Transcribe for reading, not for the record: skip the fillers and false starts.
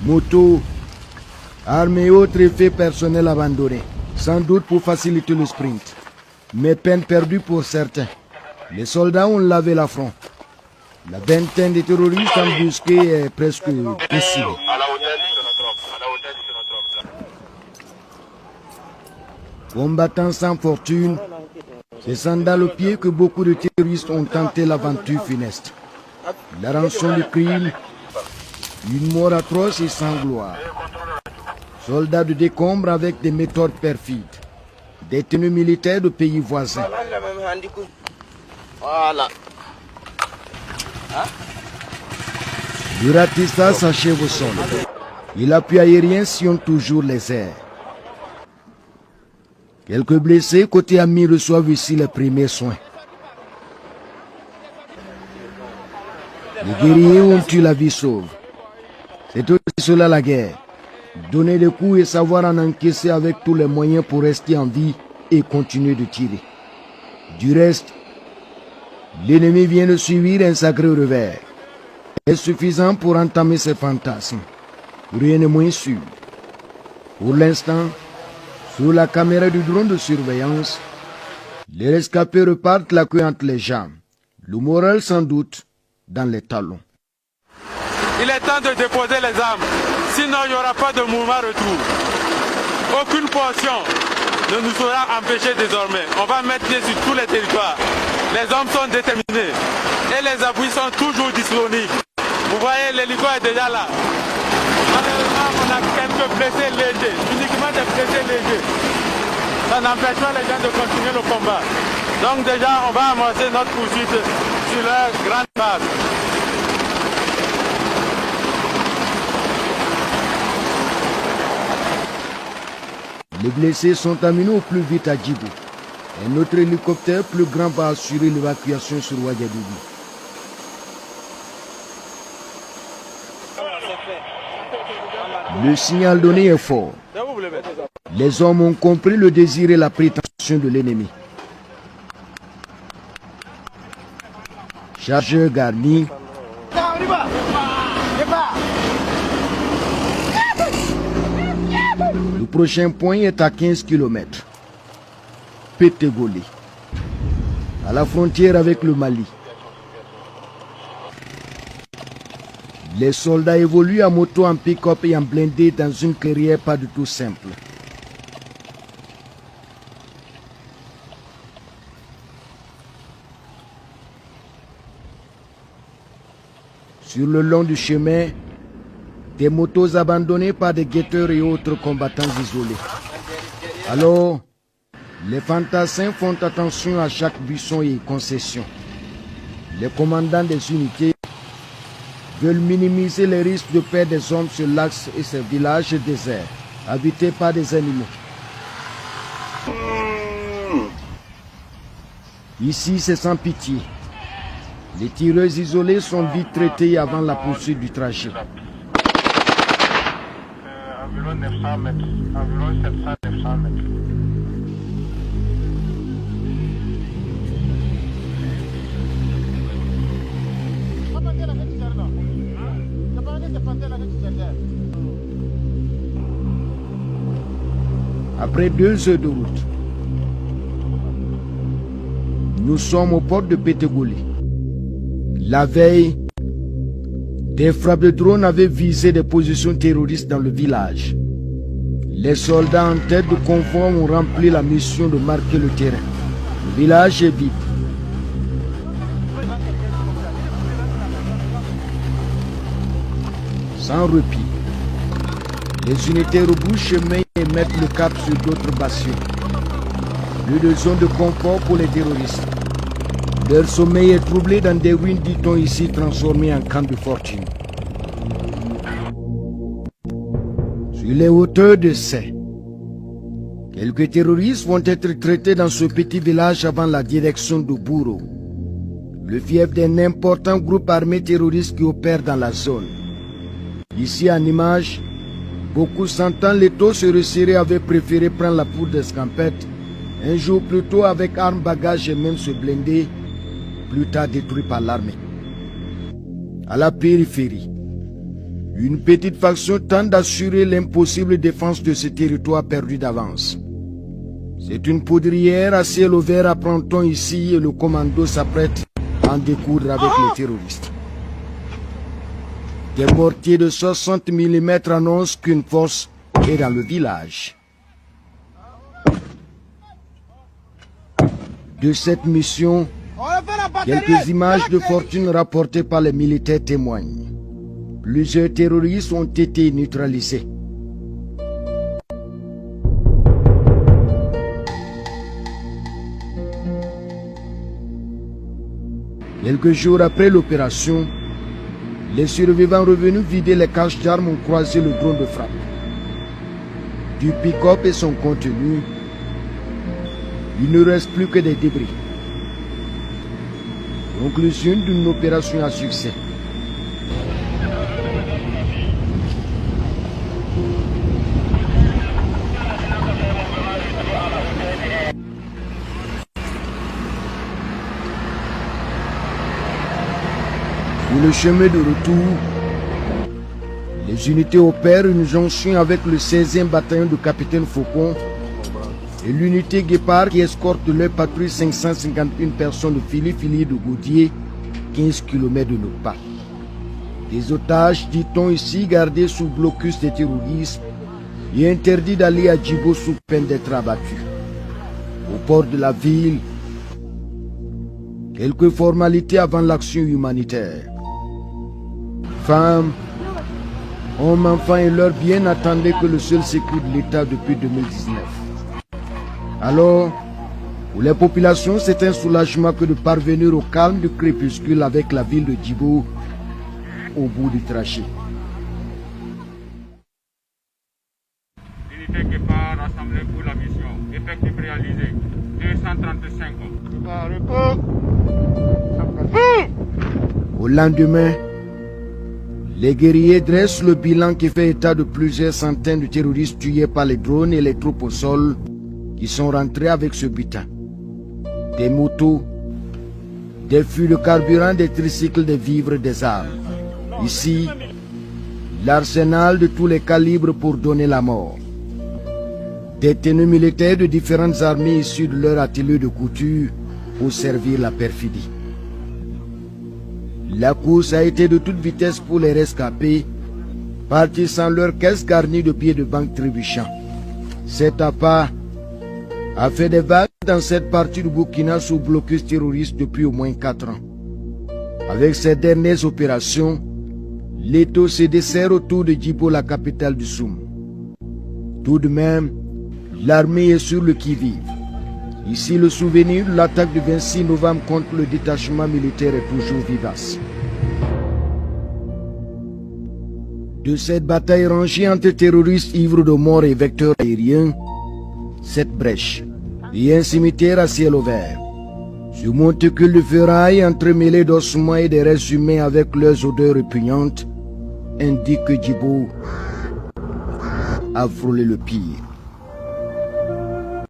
motos, armes et autres effets personnels abandonnés, sans doute pour faciliter le sprint. Mais peine perdue pour certains. Les soldats ont lavé l'affront. La vingtaine de terroristes embusqués est presque décimée. Combattant sans fortune, c'est sandales aux pieds que beaucoup de terroristes ont tenté l'aventure funeste. La rançon du crime, une mort atroce et sans gloire. Soldats de décombre avec des méthodes perfides. Détenus militaires de pays voisins. Voilà. Le ratissage s'achève au sol. Et l'appui aérien sillonne toujours les airs. Quelques blessés côté amis reçoivent ici les premiers soins. Les guerriers ont eu la vie sauve. C'est aussi cela la guerre. Donner des coups et savoir en encaisser avec tous les moyens pour rester en vie et continuer de tirer. Du reste, l'ennemi vient de subir un sacré revers. Est suffisant pour entamer ses fantasmes. Rien n'est moins sûr. Pour l'instant, sous la caméra du drone de surveillance, les rescapés repartent la queue entre les jambes. Le moral sans doute dans les talons. Il est temps de déposer les armes, sinon il n'y aura pas de mouvement retour. Aucune portion ne nous sera empêchée désormais. On va mettre pied sur tous les territoires. Les hommes sont déterminés et les appuis sont toujours disponibles. Vous voyez, l'hélico est déjà là. Malheureusement, on a quelques blessés légers, uniquement des blessés légers. Ça n'empêche pas les gens de continuer le combat. Donc déjà, on va amorcer notre poursuite sur leur grande base. Les blessés sont amenés au plus vite à Djibou. Un autre hélicoptère plus grand va assurer l'évacuation sur Ouagadougou. Le signal donné est fort. Les hommes ont compris le désir et la prétention de l'ennemi. Chargeur garni. Le prochain point est à 15 km. Pétégolé, à la frontière avec le Mali. Les soldats évoluent à moto, en pick-up et en blindé dans une clairière pas du tout simple. Sur le long du chemin, des motos abandonnées par des guetteurs et autres combattants isolés. Alors, les fantassins font attention à chaque buisson et concession. Les commandants des unités veulent minimiser les risques de perdre des hommes sur l'axe et ces villages déserts, habités par des animaux. Ici, c'est sans pitié. Les tireurs isolés sont vite traités avant la poursuite du trajet. Environ 900 mètres, environ 700-900 mètres. Après 2 heures de route, nous sommes aux portes de Pétégolé. La veille, des frappes de drone avaient visé des positions terroristes dans le village. Les soldats en tête de convoi ont rempli la mission de marquer le terrain. Le village est vide. Sans répit, les unités rebroussent chemin et mettent le cap sur d'autres bastions. Plus de zone de confort pour les terroristes. Leur sommeil est troublé dans des ruines, dit-on ici, transformées en camp de fortune. Sur les hauteurs de Sé, quelques terroristes vont être traités dans ce petit village avant la direction de Bouro, le fief d'un important groupe armé terroriste qui opère dans la zone. Ici, en image, beaucoup sentant l'étau se resserrer avaient préféré prendre la poudre d'escampette un jour plus tôt avec armes, bagages et même se blinder, plus tard détruit par l'armée. À la périphérie, Une petite faction tente d'assurer l'impossible défense de ce territoire perdu d'avance. C'est une poudrière à ciel ouvert, apprend-on ici, et le commando s'apprête à en découdre avec les terroristes. Des mortiers de 60 mm annoncent qu'une force est dans le village. De cette mission, quelques images de fortune rapportées par les militaires témoignent. Plusieurs terroristes ont été neutralisés. Quelques jours après l'opération, les survivants revenus vider les caches d'armes ont croisé le drone de frappe. Du pick-up et son contenu, il ne reste plus que des débris. Conclusion d'une opération à succès. Sur le chemin de retour, les unités opèrent une jonction avec le 16e bataillon du capitaine Faucon et l'unité Guépard qui escorte leur patrouille 551 personnes de Fili-Fili de Gaudier, 15 km de nos pas. Des otages, dit-on ici, gardés sous blocus des terroristes et interdits d'aller à Djibo sous peine d'être abattus. Au port de la ville, quelques formalités avant l'action humanitaire. Femmes, hommes, enfants et leurs biens n'attendaient que le seul secours de l'État depuis 2019. Alors, pour les populations, c'est un soulagement que de parvenir au calme du crépuscule avec la ville de Djibo au bout du trajet. Unité Guépard rassemblée pour la mission. Effectif réalisé. 235 hommes. Au lendemain, les guerriers dressent le bilan qui fait état de plusieurs centaines de terroristes tués par les drones et les troupes au sol qui sont rentrés avec ce butin. Des motos, des fûts de carburant, des tricycles, des vivres, des armes. Ici, l'arsenal de tous les calibres pour donner la mort. Des tenues militaires de différentes armées issues de leur atelier de couture pour servir la perfidie. La course a été de toute vitesse pour les rescapés, partis sans leur caisse garnie de billets de banque trébuchants. Cet appât a fait des vagues dans cette partie du Burkina sous blocus terroriste depuis au moins 4 ans. Avec ces dernières opérations, l'étau se dessert autour de Djibo, la capitale du Soum. Tout de même, l'armée est sur le qui-vive. Ici, le souvenir de l'attaque du 26 novembre contre le détachement militaire est toujours vivace. De cette bataille rangée entre terroristes ivres de mort et vecteurs aériens, cette brèche et un cimetière à ciel ouvert, ce monticule de ferraille entremêlé d'ossements et des restes humains avec leurs odeurs répugnantes, indique que Djibo a frôlé le pire.